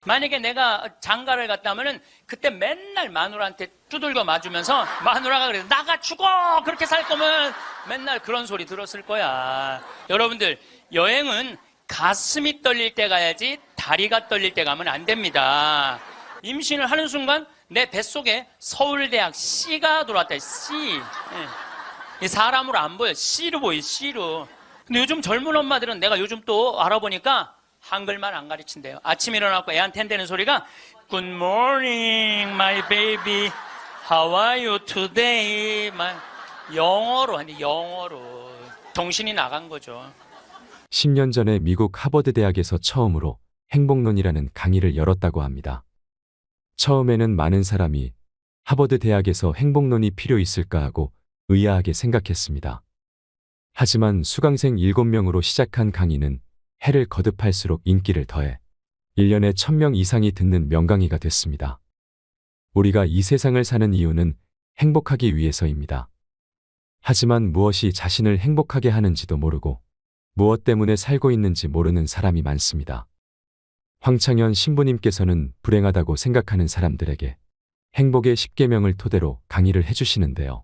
만약에 내가 장가를 갔다 하면은 그때 맨날 마누라한테 두들겨 맞으면서 마누라가 그래 나가 죽어 그렇게 살 거면 맨날 그런 소리 들었을 거야. 여러분들 여행은 가슴이 떨릴 때 가야지 다리가 떨릴 때 가면 안 됩니다. 임신을 하는 순간 내 뱃속에 서울대학 C가 들어왔다. C. 이 사람으로 안 보여. C로 보여. C로. 근데 요즘 젊은 엄마들은 내가 요즘 또 알아보니까 한글만 안 가르친대요. 아침 일어나고 애한테 한다는 소리가 Good morning, my baby. How are you today? 영어로 하니 영어로. 정신이 나간 거죠. 10년 전에 미국 하버드 대학에서 처음으로 행복론이라는 강의를 열었다고 합니다. 처음에는 많은 사람이 하버드 대학에서 행복론이 필요 있을까 하고 의아하게 생각했습니다. 하지만 수강생 7명으로 시작한 강의는 해를 거듭할수록 인기를 더해 1년에 1000명 이상이 듣는 명강의가 됐습니다. 우리가 이 세상을 사는 이유는 행복하기 위해서입니다. 하지만 무엇이 자신을 행복하게 하는지도 모르고 무엇 때문에 살고 있는지 모르는 사람이 많습니다. 황창현 신부님께서는 불행하다고 생각하는 사람들에게 행복의 10계명을 토대로 강의를 해주시는데요.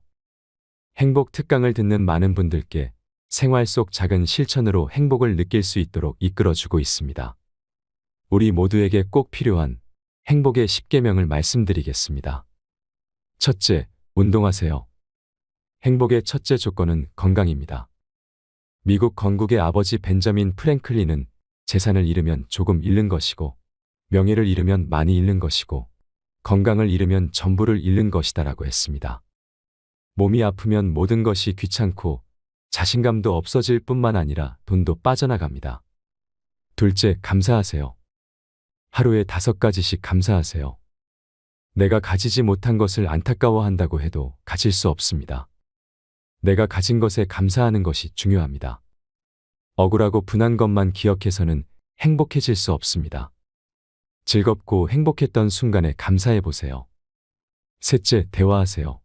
행복 특강을 듣는 많은 분들께 생활 속 작은 실천으로 행복을 느낄 수 있도록 이끌어주고 있습니다. 우리 모두에게 꼭 필요한 행복의 10계명을 말씀드리겠습니다. 첫째, 운동하세요. 행복의 첫째 조건은 건강입니다. 미국 건국의 아버지 벤저민 프랭클린은 재산을 잃으면 조금 잃는 것이고 명예를 잃으면 많이 잃는 것이고 건강을 잃으면 전부를 잃는 것이다라고 했습니다. 몸이 아프면 모든 것이 귀찮고 자신감도 없어질 뿐만 아니라 돈도 빠져나갑니다. 둘째, 감사하세요. 하루에 5가지씩 감사하세요. 내가 가지지 못한 것을 안타까워한다고 해도 가질 수 없습니다. 내가 가진 것에 감사하는 것이 중요합니다. 억울하고 분한 것만 기억해서는 행복해질 수 없습니다. 즐겁고 행복했던 순간에 감사해 보세요. 셋째, 대화하세요.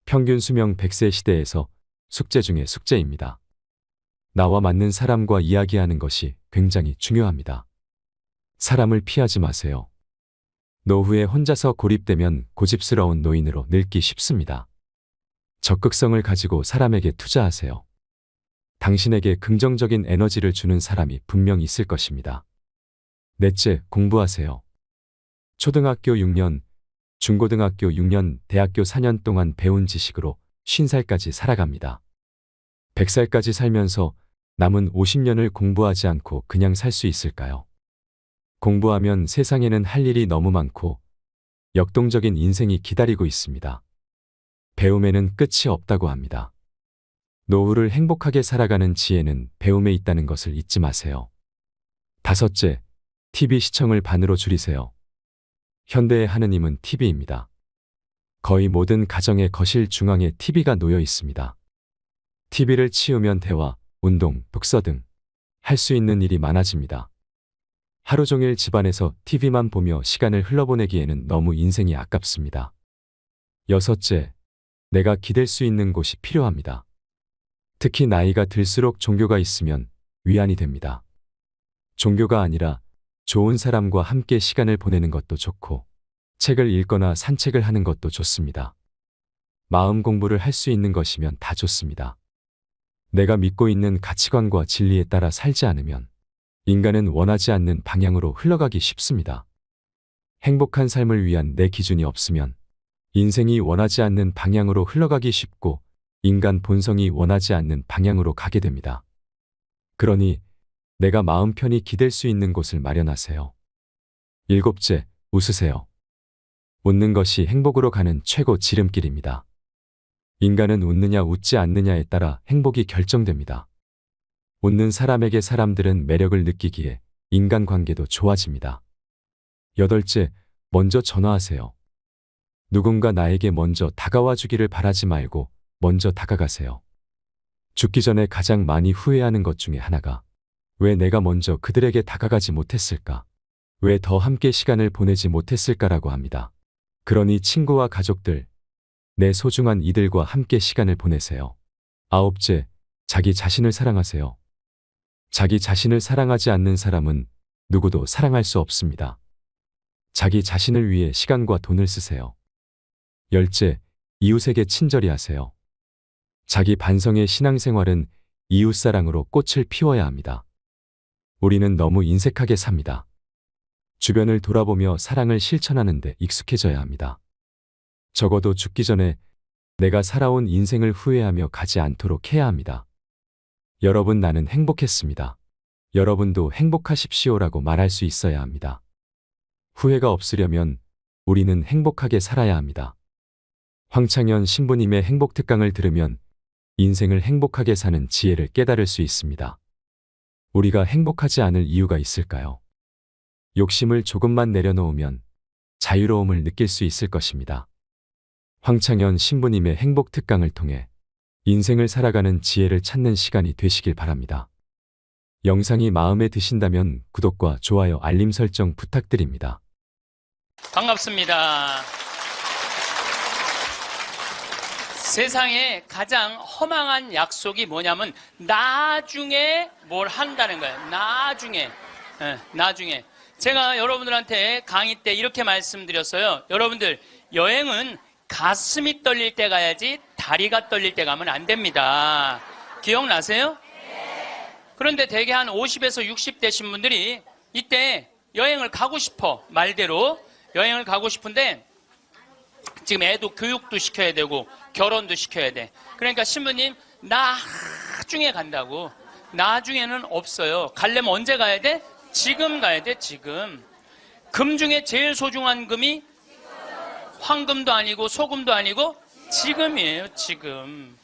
평균 수명 100세 시대에서 숙제 중에 숙제입니다. 나와 맞는 사람과 이야기하는 것이 굉장히 중요합니다. 사람을 피하지 마세요. 노후에 혼자서 고립되면 고집스러운 노인으로 늙기 쉽습니다. 적극성을 가지고 사람에게 투자하세요. 당신에게 긍정적인 에너지를 주는 사람이 분명 있을 것입니다. 넷째, 공부하세요. 초등학교 6년, 중고등학교 6년, 대학교 4년 동안 배운 지식으로 50살까지 살아갑니다. 100살까지 살면서 남은 50년을 공부하지 않고 그냥 살 수 있을까요? 공부하면 세상에는 할 일이 너무 많고 역동적인 인생이 기다리고 있습니다. 배움에는 끝이 없다고 합니다. 노후를 행복하게 살아가는 지혜는 배움에 있다는 것을 잊지 마세요. 다섯째, TV 시청을 반으로 줄이세요. 현대의 하느님은 TV입니다. 거의 모든 가정의 거실 중앙에 TV가 놓여 있습니다. TV를 치우면 대화, 운동, 독서 등 할 수 있는 일이 많아집니다. 하루 종일 집안에서 TV만 보며 시간을 흘러보내기에는 너무 인생이 아깝습니다. 여섯째, 내가 기댈 수 있는 곳이 필요합니다. 특히 나이가 들수록 종교가 있으면 위안이 됩니다. 종교가 아니라 좋은 사람과 함께 시간을 보내는 것도 좋고 책을 읽거나 산책을 하는 것도 좋습니다. 마음 공부를 할 수 있는 것이면 다 좋습니다. 내가 믿고 있는 가치관과 진리에 따라 살지 않으면 인간은 원하지 않는 방향으로 흘러가기 쉽습니다. 행복한 삶을 위한 내 기준이 없으면 인생이 원하지 않는 방향으로 흘러가기 쉽고 인간 본성이 원하지 않는 방향으로 가게 됩니다. 그러니 내가 마음 편히 기댈 수 있는 곳을 마련하세요. 일곱째, 웃으세요. 웃는 것이 행복으로 가는 최고 지름길입니다. 인간은 웃느냐 웃지 않느냐에 따라 행복이 결정됩니다. 웃는 사람에게 사람들은 매력을 느끼기에 인간관계도 좋아집니다. 여덟째, 먼저 전화하세요. 누군가 나에게 먼저 다가와 주기를 바라지 말고 먼저 다가가세요. 죽기 전에 가장 많이 후회하는 것 중에 하나가 왜 내가 먼저 그들에게 다가가지 못했을까? 왜 더 함께 시간을 보내지 못했을까라고 합니다. 그러니 친구와 가족들, 내 소중한 이들과 함께 시간을 보내세요. 아홉째, 자기 자신을 사랑하세요. 자기 자신을 사랑하지 않는 사람은 누구도 사랑할 수 없습니다. 자기 자신을 위해 시간과 돈을 쓰세요. 열째, 이웃에게 친절히 하세요. 자기 반성의 신앙생활은 이웃사랑으로 꽃을 피워야 합니다. 우리는 너무 인색하게 삽니다. 주변을 돌아보며 사랑을 실천하는 데 익숙해져야 합니다. 적어도 죽기 전에 내가 살아온 인생을 후회하며 가지 않도록 해야 합니다. 여러분, 나는 행복했습니다. 여러분도 행복하십시오라고 말할 수 있어야 합니다. 후회가 없으려면 우리는 행복하게 살아야 합니다. 황창현 신부님의 행복특강을 들으면 인생을 행복하게 사는 지혜를 깨달을 수 있습니다. 우리가 행복하지 않을 이유가 있을까요? 욕심을 조금만 내려놓으면 자유로움을 느낄 수 있을 것입니다. 황창현 신부님의 행복특강을 통해 인생을 살아가는 지혜를 찾는 시간이 되시길 바랍니다. 영상이 마음에 드신다면 구독과 좋아요, 알림 설정 부탁드립니다. 반갑습니다. 세상에 가장 허망한 약속이 뭐냐면 나중에 뭘 한다는 거예요. 나중에. 제가 여러분들한테 강의 때 이렇게 말씀드렸어요. 여러분들, 여행은 가슴이 떨릴 때 가야지 다리가 떨릴 때 가면 안 됩니다. 기억나세요? 그런데 대개 한 50에서 60 되신 분들이 이때 여행을 가고 싶어. 말대로 여행을 가고 싶은데 지금 애도 교육도 시켜야 되고 결혼도 시켜야 돼. 그러니까 신부님, 나중에 간다고. 나중에는 없어요. 가려면 언제 가야 돼? 지금 가야 돼, 지금. 금 중에 제일 소중한 금이 황금도 아니고 소금도 아니고 지금이에요, 지금.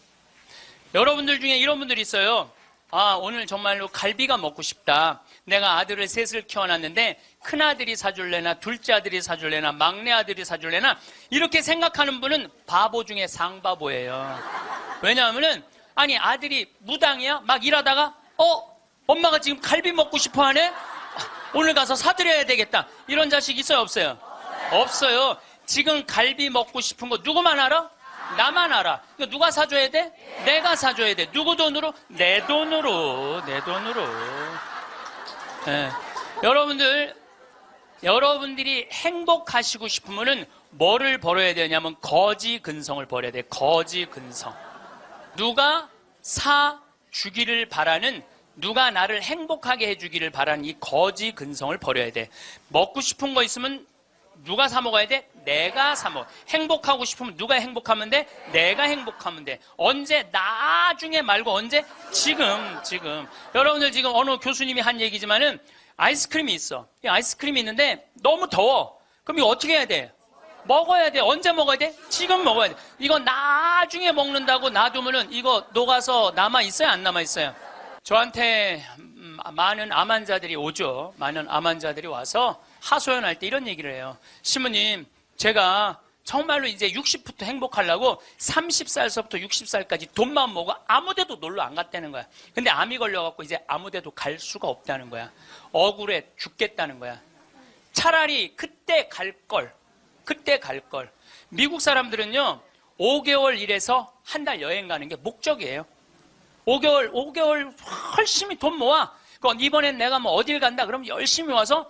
여러분들 중에 이런 분들이 있어요. 아, 오늘 정말로 갈비가 먹고 싶다. 내가 아들을 셋을 키워놨는데 큰아들이 사줄래나 둘째 아들이 사줄래나 막내 아들이 사줄래나 이렇게 생각하는 분은 바보 중에 상바보예요. 왜냐하면은 아니 아들이 무당이야? 막 일하다가 엄마가 지금 갈비 먹고 싶어 하네? 오늘 가서 사드려야 되겠다. 이런 자식 있어요, 없어요? 없어요. 지금 갈비 먹고 싶은 거 누구만 알아? 나만 알아. 이거 누가 사줘야 돼? 내가 사줘야 돼. 누구 돈으로? 내 돈으로. 네. 여러분들이 행복하시고 싶으면은 뭐를 버려야 되냐면 거지 근성을 버려야 돼. 거지 근성. 누가 사주기를 바라는, 누가 나를 행복하게 해주기를 바라는 이 거지 근성을 버려야 돼. 먹고 싶은 거 있으면 누가 사 먹어야 돼? 내가 사 먹어. 행복하고 싶으면 누가 행복하면 돼? 내가 행복하면 돼. 언제? 나중에 말고 언제? 지금. 여러분들 지금 어느 교수님이 한 얘기지만은 아이스크림이 있어. 이 아이스크림이 있는데 너무 더워. 그럼 이거 어떻게 해야 돼? 먹어야 돼. 언제 먹어야 돼? 지금 먹어야 돼. 이거 나중에 먹는다고 놔두면은 이거 녹아서 남아있어요? 안 남아있어요? 저한테 많은 암 환자들이 오죠. 많은 암 환자들이 와서 하소연할 때 이런 얘기를 해요. 신부님, 제가 정말로 이제 60부터 행복하려고 30살서부터 60살까지 돈만 모으고 아무데도 놀러 안 갔다는 거야. 근데 암이 걸려갖고 이제 아무데도 갈 수가 없다는 거야. 억울해 죽겠다는 거야. 차라리 그때 갈 걸. 미국 사람들은요 5개월 일해서 한 달 여행 가는 게 목적이에요. 5개월 열심히 돈 모아. 그럼 이번엔 내가 뭐 어딜 간다 그러면 열심히 와서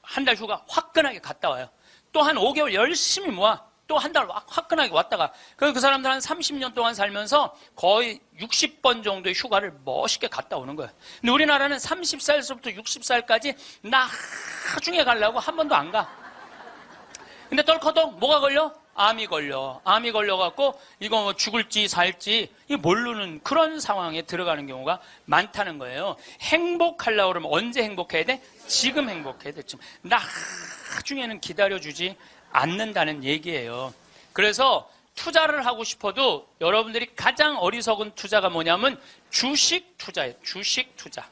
한 달 휴가 화끈하게 갔다 와요. 또 한 5개월 열심히 모아. 또 한 달 화끈하게 왔다가. 그 사람들 한 30년 동안 살면서 거의 60번 정도의 휴가를 멋있게 갔다 오는 거예요. 근데 우리나라는 30살부터 60살까지 나중에 가려고 한 번도 안 가. 근데 떨커덕 뭐가 걸려? 암이 걸려갖고 이거 뭐 죽을지 살지 이거 모르는 그런 상황에 들어가는 경우가 많다는 거예요. 행복하려고 그러면 언제 행복해야 돼? 지금 행복해야 돼. 지금. 나중에는 기다려주지 않는다는 얘기예요. 그래서 투자를 하고 싶어도 여러분들이 가장 어리석은 투자가 뭐냐면 주식 투자예요. 주식 투자.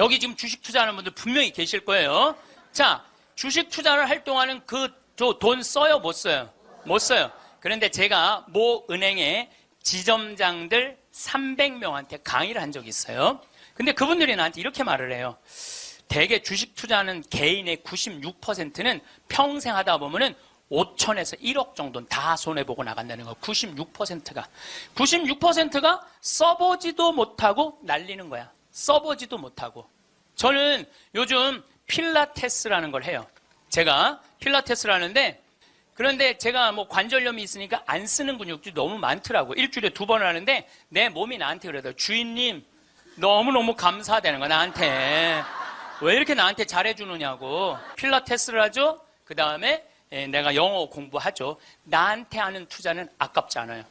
여기 지금 주식 투자하는 분들 분명히 계실 거예요. 자, 주식 투자를 할 동안은 돈 써요? 못 써요? 못 써요. 그런데 제가 모 은행의 지점장들 300명한테 강의를 한 적이 있어요. 근데 그분들이 나한테 이렇게 말을 해요. 대개 주식 투자하는 개인의 96%는 평생 하다 보면은 5천에서 1억 정도는 다 손해보고 나간다는 거. 96%가 써보지도 못하고 날리는 거야. 써보지도 못하고. 저는 요즘 필라테스라는 걸 해요. 제가 필라테스를 하는데, 그런데 제가 뭐 관절염이 있으니까 안 쓰는 근육들이 너무 많더라고. 일주일에 2번을 하는데 내 몸이 나한테 그러더라고. 주인님 너무너무 감사되는 거야, 나한테. 왜 이렇게 나한테 잘해주느냐고. 필라테스를 하죠. 그 다음에 내가 영어 공부하죠. 나한테 하는 투자는 아깝지 않아요.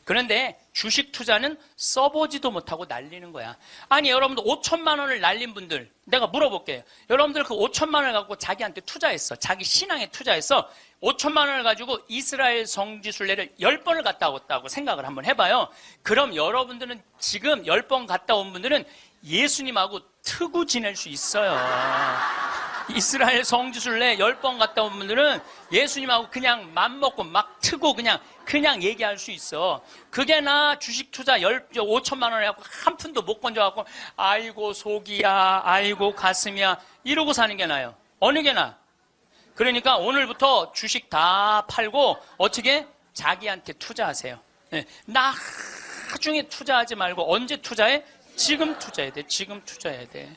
그런데 주식 투자는 써보지도 못하고 날리는 거야. 아니, 여러분들 5천만 원을 날린 분들, 내가 물어볼게요. 여러분들 그 5천만 원을 갖고 자기한테 투자했어. 자기 신앙에 투자했어. 5천만 원을 가지고 이스라엘 성지순례를 10번을 갔다 왔다고 생각을 한번 해봐요. 그럼 여러분들은 지금 10번 갔다 온 분들은 예수님하고 트고 지낼 수 있어요. 이스라엘 성지순례 10번 갔다 온 분들은 예수님하고 그냥 맘먹고 막 트고 그냥 얘기할 수 있어. 그게 나 주식 투자 5천만 원을 갖고 한 푼도 못 건져갖고 아이고 속이야, 아이고 가슴이야 이러고 사는 게 나아요. 어느 게 나아? 그러니까 오늘부터 주식 다 팔고 어떻게? 자기한테 투자하세요. 네. 나중에 투자하지 말고 언제 투자해? 지금 투자해야 돼. 지금 투자해야 돼.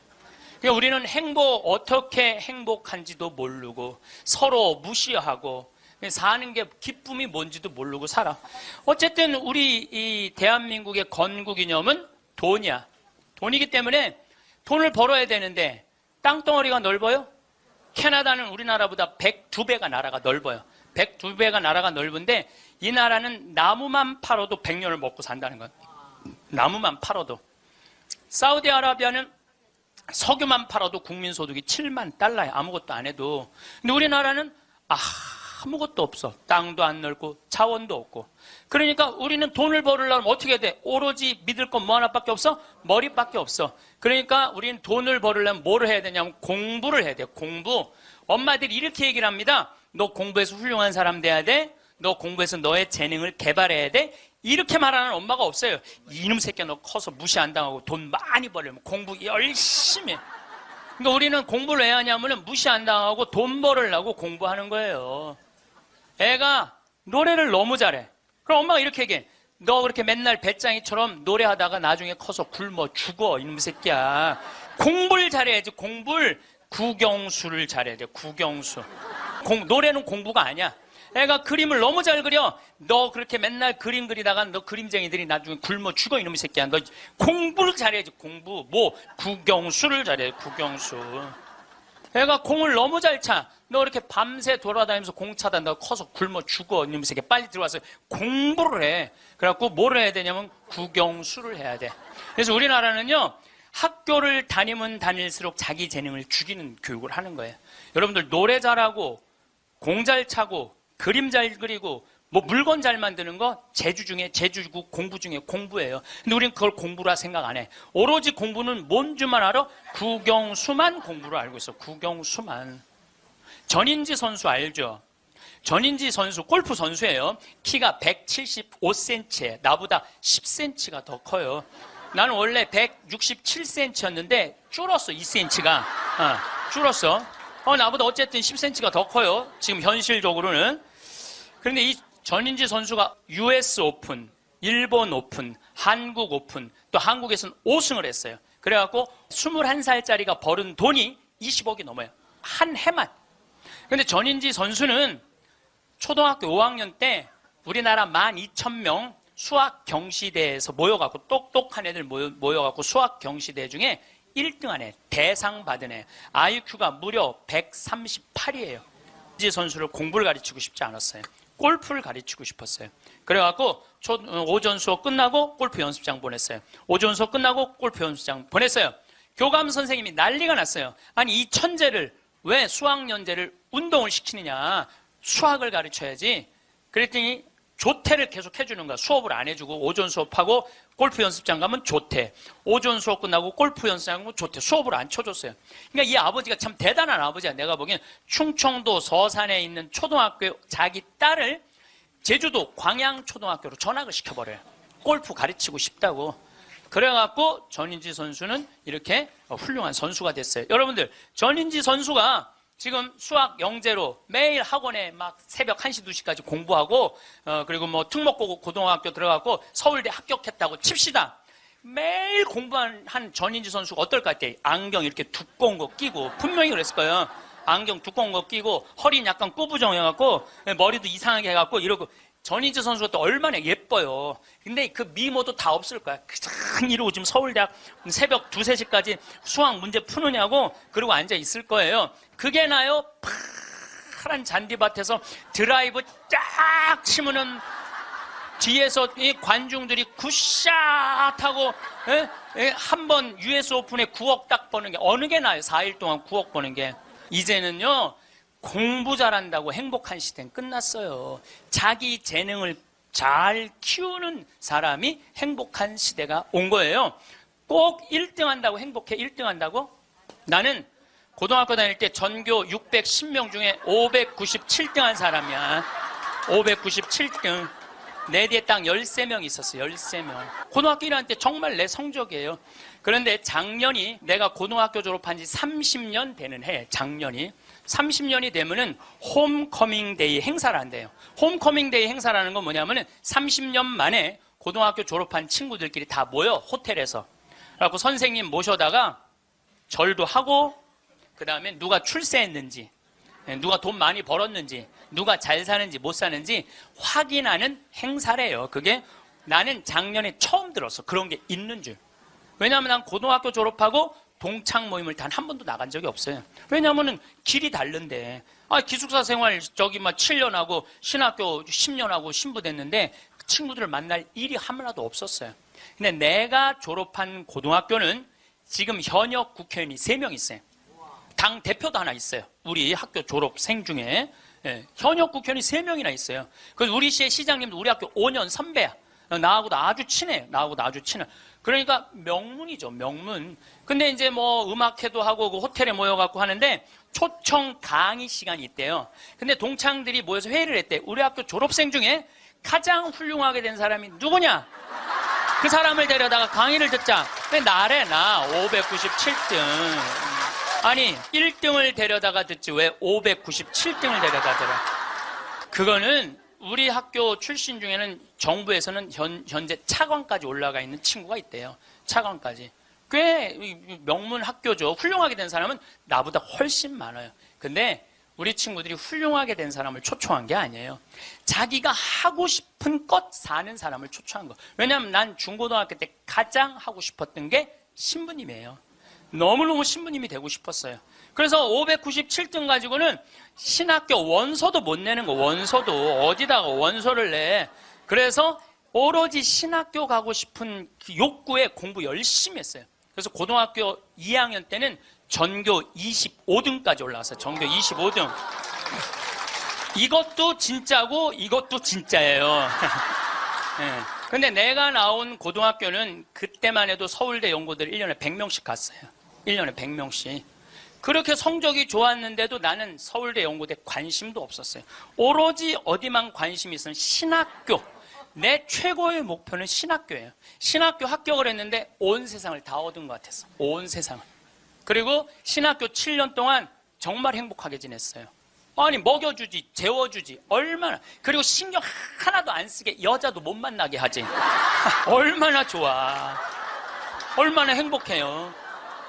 그러니까 우리는 어떻게 행복한지도 모르고 서로 무시하고 사는 게 기쁨이 뭔지도 모르고 살아. 어쨌든 우리 이 대한민국의 건국이념은 돈이야. 돈이기 때문에 돈을 벌어야 되는데 땅덩어리가 넓어요? 캐나다는 우리나라보다 102배가 나라가 넓어요. 102배가 나라가 넓은데 이 나라는 나무만 팔아도 100년을 먹고 산다는 거예요. 나무만 팔아도. 사우디아라비아는 석유만 팔아도 국민소득이 7만 달러야. 아무것도 안 해도. 근데 우리나라는 아무것도 없어. 땅도 안 넓고 자원도 없고. 그러니까 우리는 돈을 벌으려면 어떻게 해야 돼? 오로지 믿을 건 뭐 하나밖에 없어? 머리밖에 없어. 그러니까 우리는 돈을 벌으려면 뭐를 해야 되냐면 공부를 해야 돼. 공부. 엄마들이 이렇게 얘기를 합니다. 너 공부해서 훌륭한 사람 돼야 돼. 너 공부해서 너의 재능을 개발해야 돼. 이렇게 말하는 엄마가 없어요. 이놈 새끼야 너 커서 무시 안 당하고 돈 많이 벌려면 공부 열심히 해. 그러니까 우리는 공부를 왜 하냐면 무시 안 당하고 돈 벌으려고 공부하는 거예요. 애가 노래를 너무 잘해. 그럼 엄마가 이렇게 얘기해. 너 그렇게 맨날 배짱이처럼 노래하다가 나중에 커서 굶어 죽어 이놈 새끼야. 공부를 잘해야지. 공부를. 국영수를 잘해야 돼. 국영수. 노래는 공부가 아니야. 애가 그림을 너무 잘 그려. 너 그렇게 맨날 그림 그리다가 너 그림쟁이들이 나중에 굶어 죽어 이놈의 새끼야. 너 공부를 잘해야지. 공부. 국영수를 잘해. 국영수. 애가 공을 너무 잘 차. 너 이렇게 밤새 돌아다니면서 공 차다. 너 커서 굶어 죽어 이놈의 새끼야. 빨리 들어와서 공부를 해. 그래갖고 뭘 해야 되냐면 국영수를 해야 돼. 그래서 우리나라는요. 학교를 다니면 다닐수록 자기 재능을 죽이는 교육을 하는 거예요. 여러분들 노래 잘하고 공 잘 차고 그림 잘 그리고 물건 잘 만드는 거 제주고 공부 중에 공부예요. 근데 우리는 그걸 공부라 생각 안 해. 오로지 공부는 뭔 줄만 알아? 국영수만 공부를 알고 있어. 국영수만. 전인지 선수 알죠? 전인지 선수 골프 선수예요. 키가 175cm에 나보다 10cm가 더 커요. 나는 원래 167cm였는데 줄었어. 2cm가. 줄었어. 나보다 어쨌든 10cm가 더 커요. 지금 현실적으로는. 그런데 이 전인지 선수가 US 오픈, 일본 오픈, 한국 오픈, 또 한국에서는 5승을 했어요. 그래갖고 21살짜리가 벌은 돈이 20억이 넘어요. 한 해만. 그런데 전인지 선수는 초등학교 5학년 때 우리나라 12,000명 수학 경시대에서 모여갖고 똑똑한 애들 모여갖고 수학 경시대 중에 1등한 애, 대상 받은 애. IQ가 무려 138이에요. 이 선수를 공부를 가르치고 싶지 않았어요. 골프를 가르치고 싶었어요. 그래갖고 오전 수업 끝나고 골프 연습장 보냈어요. 오전 수업 끝나고 골프 연습장 보냈어요. 교감 선생님이 난리가 났어요. 아니 이 천재를 왜 수학연재를 운동을 시키느냐. 수학을 가르쳐야지. 그랬더니 조퇴를 계속 해주는 거야. 수업을 안 해주고 오전 수업하고 골프 연습장 가면 조퇴. 오전 수업 끝나고 골프 연습장 가면 조퇴. 수업을 안 쳐줬어요. 그러니까 이 아버지가 참 대단한 아버지야. 내가 보기엔 충청도 서산에 있는 초등학교 자기 딸을 제주도 광양초등학교로 전학을 시켜버려요. 골프 가르치고 싶다고. 그래갖고 전인지 선수는 이렇게 훌륭한 선수가 됐어요. 여러분들 전인지 선수가 지금 수학 영재로 매일 학원에 막 새벽 1시, 2시까지 공부하고 그리고 특목고 고등학교 들어가고 서울대 합격했다고 칩시다. 매일 공부한 전인지 선수가 어떨 것 같아요? 안경 이렇게 두꺼운 거 끼고 분명히 그랬을 거예요. 안경 두꺼운 거 끼고 허리는 약간 꾸부정해갖고 머리도 이상하게 해갖고 이러고 전희재 선수가 또 얼마나 예뻐요. 근데 그 미모도 다 없을 거야. 그냥 이러고 지금 서울대학 새벽 2, 3시까지 수학 문제 푸느냐고 그러고 앉아 있을 거예요. 그게 나요? 파란 잔디밭에서 드라이브 쫙 치면은 뒤에서 이 관중들이 굿샷 하고 한 번 US 오픈에 9억 딱 버는 게 어느 게 나아요? 4일 동안 9억 버는 게. 이제는요. 공부 잘한다고 행복한 시대는 끝났어요. 자기 재능을 잘 키우는 사람이 행복한 시대가 온 거예요. 꼭 1등 한다고 행복해? 1등 한다고? 나는 고등학교 다닐 때 전교 610명 중에 597등 한 사람이야. 597등. 내 뒤에 딱 13명 있었어. 13명. 고등학교 1학년 때 정말 내 성적이에요. 그런데 작년이 내가 고등학교 졸업한 지 30년 되는 해. 작년이. 30년이 되면은 홈커밍 데이 행사를 한대요. 홈커밍 데이 행사라는 건 뭐냐면은 30년 만에 고등학교 졸업한 친구들끼리 다 모여 호텔에서. 그래갖고 선생님 모셔다가 절도 하고 그 다음에 누가 출세했는지, 누가 돈 많이 벌었는지, 누가 잘 사는지 못 사는지 확인하는 행사래요. 그게 나는 작년에 처음 들었어. 그런 게 있는 줄. 왜냐하면 난 고등학교 졸업하고 동창 모임을 단 한 번도 나간 적이 없어요. 왜냐하면 길이 다른데. 기숙사 생활 저기 막 7년 하고 신학교 10년 하고 신부됐는데 친구들을 만날 일이 하나도 없었어요. 근데 내가 졸업한 고등학교는 지금 현역 국회의원이 3명 있어요. 당 대표도 하나 있어요. 우리 학교 졸업생 중에. 현역 국회의원이 3명이나 있어요. 그래서 우리 시의 시장님도 우리 학교 5년 선배야. 나하고도 아주 친해. 나하고도 아주 친해. 그러니까 명문이죠, 명문. 근데 이제 뭐 음악회도 하고 그 호텔에 모여갖고 하는데 초청 강의 시간이 있대요. 근데 동창들이 모여서 회의를 했대. 우리 학교 졸업생 중에 가장 훌륭하게 된 사람이 누구냐? 그 사람을 데려다가 강의를 듣자. 근데 나래, 나 597등. 아니 1등을 데려다가 듣지 왜 597등을 데려다 들어. 그거는 우리 학교 출신 중에는 정부에서는 현재 차관까지 올라가 있는 친구가 있대요. 차관까지. 꽤 명문 학교죠. 훌륭하게 된 사람은 나보다 훨씬 많아요. 근데 우리 친구들이 훌륭하게 된 사람을 초청한 게 아니에요. 자기가 하고 싶은 것 사는 사람을 초청한 거. 왜냐하면 난 중고등학교 때 가장 하고 싶었던 게 신부님이에요. 너무너무 신부님이 되고 싶었어요. 그래서 597등 가지고는 신학교 원서도 못 내는 거. 원서도 어디다가 원서를 내. 그래서 오로지 신학교 가고 싶은 그 욕구에 공부 열심히 했어요. 그래서 고등학교 2학년 때는 전교 25등까지 올라왔어요. 전교 25등. 이것도 진짜고 이것도 진짜예요. 네. 근데 내가 나온 고등학교는 그때만 해도 서울대 연고들 1년에 100명씩 갔어요. 1년에 100명씩. 그렇게 성적이 좋았는데도 나는 서울대 연고대 관심도 없었어요. 오로지 어디만 관심이 있으면 신학교. 내 최고의 목표는 신학교예요. 신학교 합격을 했는데 온 세상을 다 얻은 것 같았어. 온 세상을. 그리고 신학교 7년 동안 정말 행복하게 지냈어요. 아니 먹여주지, 재워주지, 얼마나. 그리고 신경 하나도 안 쓰게 여자도 못 만나게 하지. 얼마나 좋아. 얼마나 행복해요.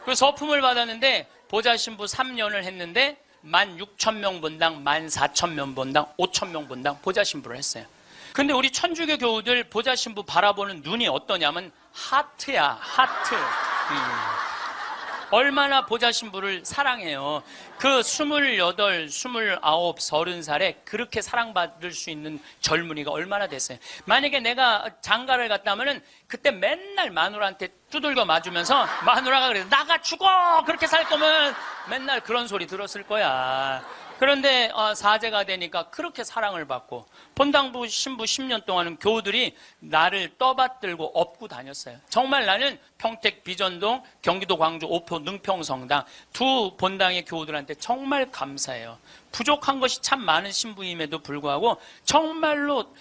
그 서품을 받았는데 보좌신부 3년을 했는데 16,000명 본당, 14,000명 본당, 5,000명 본당 보좌신부를 했어요. 근데 우리 천주교 교우들 보좌신부 바라보는 눈이 어떠냐면 하트야, 하트. 얼마나 보좌신부를 사랑해요. 그 28, 29, 30살에 그렇게 사랑받을 수 있는 젊은이가 얼마나 됐어요. 만약에 내가 장가를 갔다면은 그때 맨날 마누라한테 두들겨 맞으면서 마누라가 그래서 나가 죽어! 그렇게 살 거면 맨날 그런 소리 들었을 거야. 그런데 사제가 되니까 그렇게 사랑을 받고 본당부 신부 10년 동안은 교우들이 나를 떠받들고 업고 다녔어요. 정말 나는 평택 비전동, 경기도 광주 오포 능평성당 두 본당의 교우들한테 정말 감사해요. 부족한 것이 참 많은 신부임에도 불구하고 정말로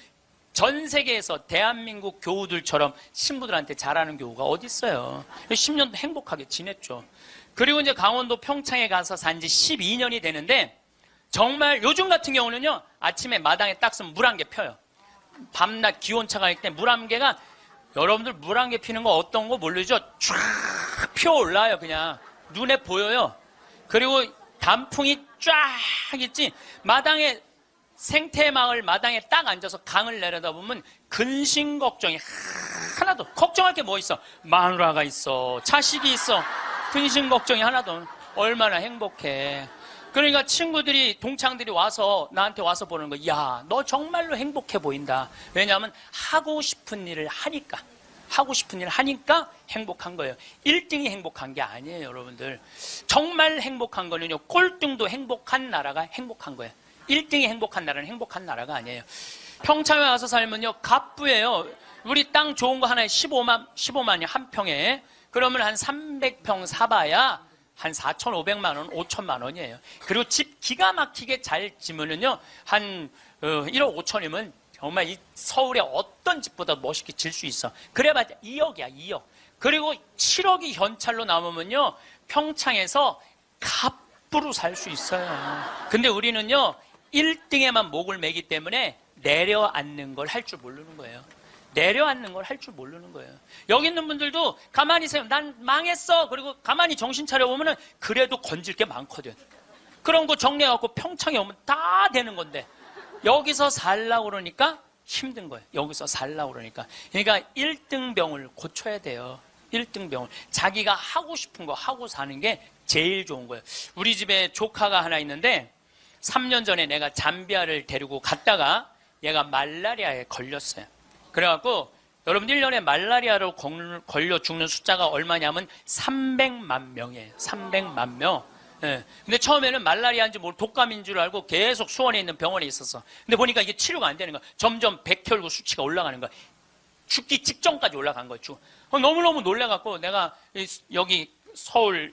전 세계에서 대한민국 교우들처럼 신부들한테 잘하는 교우가 어디 있어요. 10년도 행복하게 지냈죠. 그리고 이제 강원도 평창에 가서 산 지 12년이 되는데 정말 요즘 같은 경우는요, 아침에 마당에 딱 서면 물 한 개 펴요. 밤낮 기온차가 있을 때 물 한 개가, 여러분들 물 한 개 피는 거 어떤 거 모르죠? 쫙 피어올라요, 그냥. 눈에 보여요. 그리고 단풍이 쫙 있지. 마당에 생태마을 마당에 딱 앉아서 강을 내려다보면 근심 걱정이 하나도, 걱정할 게 뭐 있어? 마누라가 있어, 자식이 있어. 근심 걱정이 하나도. 얼마나 행복해. 그러니까 친구들이, 동창들이 와서 나한테 와서 보는 거, 야, 너 정말로 행복해 보인다. 왜냐하면 하고 싶은 일을 하니까. 하고 싶은 일을 하니까 행복한 거예요. 1등이 행복한 게 아니에요, 여러분들. 정말 행복한 거는요, 꼴등도 행복한 나라가 행복한 거예요. 1등이 행복한 나라는 행복한 나라가 아니에요. 평창에 와서 살면요, 갑부예요. 우리 땅 좋은 거 하나에 15만이 한 평에. 그러면 한 300평 사봐야 한 4,500만 원, 5천만 원이에요. 그리고 집 기가 막히게 잘 지면은요, 한 1억 5천이면 정말 이 서울의 어떤 집보다 멋있게 질 수 있어. 그래봤자 2억이야, 2억. 그리고 7억이 현찰로 남으면요, 평창에서 갑부로 살 수 있어요. 근데 우리는요, 1등에만 목을 매기 때문에 내려앉는 걸 할 줄 모르는 거예요. 내려앉는 걸 할 줄 모르는 거예요. 여기 있는 분들도 가만히 있어요. 난 망했어. 그리고 가만히 정신 차려보면 그래도 건질 게 많거든. 그런 거 정리해갖고 평창에 오면 다 되는 건데 여기서 살라고 그러니까 힘든 거예요. 여기서 살라고 그러니까. 그러니까 1등병을 고쳐야 돼요. 1등병을. 자기가 하고 싶은 거 하고 사는 게 제일 좋은 거예요. 우리 집에 조카가 하나 있는데 3년 전에 내가 잠비아를 데리고 갔다가 얘가 말라리아에 걸렸어요. 그래갖고 여러분 1년에 말라리아로 걸려 죽는 숫자가 얼마냐면 300만 명이에요. 300만 명. 예. 근데 처음에는 말라리아인지 뭘 독감인 줄 알고 계속 수원에 있는 병원에 있었어. 근데 보니까 이게 치료가 안 되는 거야. 점점 백혈구 수치가 올라가는 거야. 죽기 직전까지 올라간 거야. 너무너무 놀라갖고 내가 여기 서울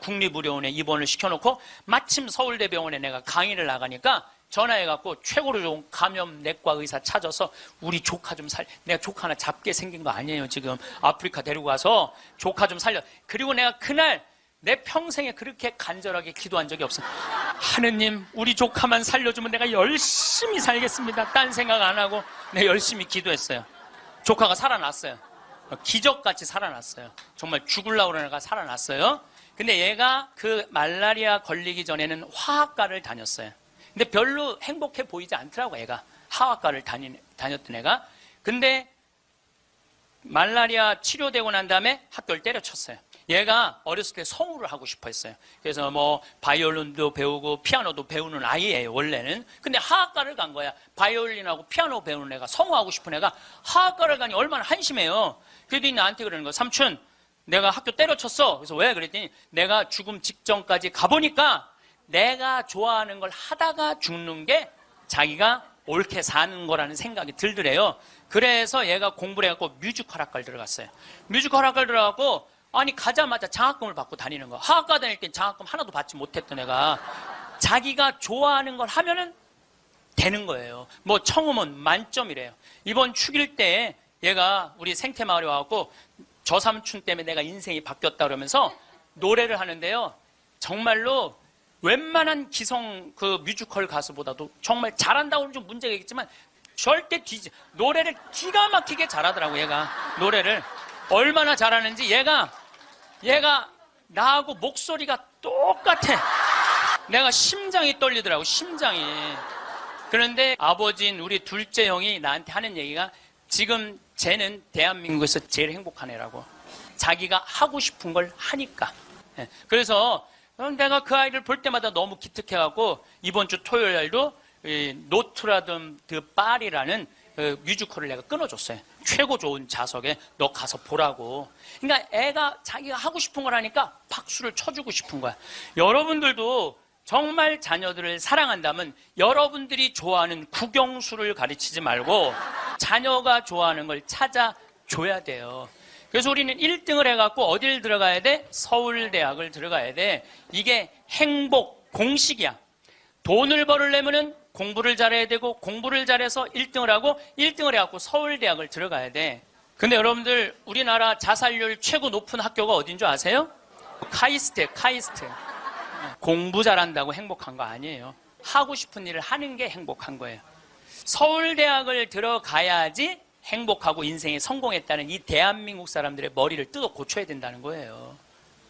국립의료원에 입원을 시켜놓고 마침 서울대병원에 내가 강의를 나가니까 전화해갖고 최고로 좋은 감염내과 의사 찾아서 우리 조카 좀 내가 조카 하나 잡게 생긴 거 아니에요. 지금 아프리카 데리고 가서 조카 좀 살려. 그리고 내가 그날 내 평생에 그렇게 간절하게 기도한 적이 없어. 하느님, 우리 조카만 살려주면 내가 열심히 살겠습니다. 딴 생각 안 하고 내가 열심히 기도했어요. 조카가 살아났어요. 기적같이 살아났어요. 정말 죽으려고 그러는 애가 살아났어요. 근데 얘가 그 말라리아 걸리기 전에는 화학과를 다녔어요. 근데 별로 행복해 보이지 않더라고, 애가. 화학과를 다녔던 애가. 근데 말라리아 치료되고 난 다음에 학교를 때려쳤어요. 얘가 어렸을 때 성우를 하고 싶어 했어요. 그래서 뭐 바이올린도 배우고 피아노도 배우는 아이예요, 원래는. 근데 화학과를 간 거야. 바이올린하고 피아노 배우는 애가, 성우하고 싶은 애가 화학과를 가니 얼마나 한심해요. 그랬더니 나한테 그러는 거야. 삼촌, 내가 학교 때려쳤어. 그래서 왜? 그랬더니 내가 죽음 직전까지 가보니까 내가 좋아하는 걸 하다가 죽는 게 자기가 옳게 사는 거라는 생각이 들더래요. 그래서 얘가 공부를 해갖고 뮤지컬 학과를 들어갔어요. 뮤지컬 학과를 들어가고 아니 가자마자 장학금을 받고 다니는 거야. 화학과 다닐 땐 장학금 하나도 받지 못했던 애가 자기가 좋아하는 걸 하면은 되는 거예요. 뭐 청음은 만점이래요. 이번 축일 때 얘가 우리 생태마을에 와갖고 저 삼촌 때문에 내가 인생이 바뀌었다 그러면서 노래를 하는데요. 정말로 웬만한 기성 그 뮤지컬 가수보다도 정말 잘한다고는 좀 문제가 있겠지만 절대 노래를 기가 막히게 잘하더라고. 얘가 노래를 얼마나 잘하는지 얘가 나하고 목소리가 똑같아. 내가 심장이 떨리더라고, 심장이. 그런데 아버지인 우리 둘째 형이 나한테 하는 얘기가 지금 쟤는 대한민국에서 제일 행복한 애라고. 자기가 하고 싶은 걸 하니까. 그래서 내가 그 아이를 볼 때마다 너무 기특해갖고 이번 주 토요일 날도 노트라담 드 파리라는 뮤지컬을 내가 끊어줬어요. 최고 좋은 좌석에 너 가서 보라고. 그러니까 애가 자기가 하고 싶은 걸 하니까 박수를 쳐주고 싶은 거야. 여러분들도 정말 자녀들을 사랑한다면 여러분들이 좋아하는 국영수를 가르치지 말고 자녀가 좋아하는 걸 찾아줘야 돼요. 그래서 우리는 1등을 해갖고 어딜 들어가야 돼? 서울대학을 들어가야 돼. 이게 행복 공식이야. 돈을 벌으려면은 공부를 잘해야 되고 공부를 잘해서 1등을 하고 1등을 해갖고 서울대학을 들어가야 돼. 근데 여러분들 우리나라 자살률 최고 높은 학교가 어딘 줄 아세요? 카이스트예요. 카이스트. 공부 잘한다고 행복한 거 아니에요. 하고 싶은 일을 하는 게 행복한 거예요. 서울대학을 들어가야지 행복하고 인생에 성공했다는 이 대한민국 사람들의 머리를 뜯어 고쳐야 된다는 거예요.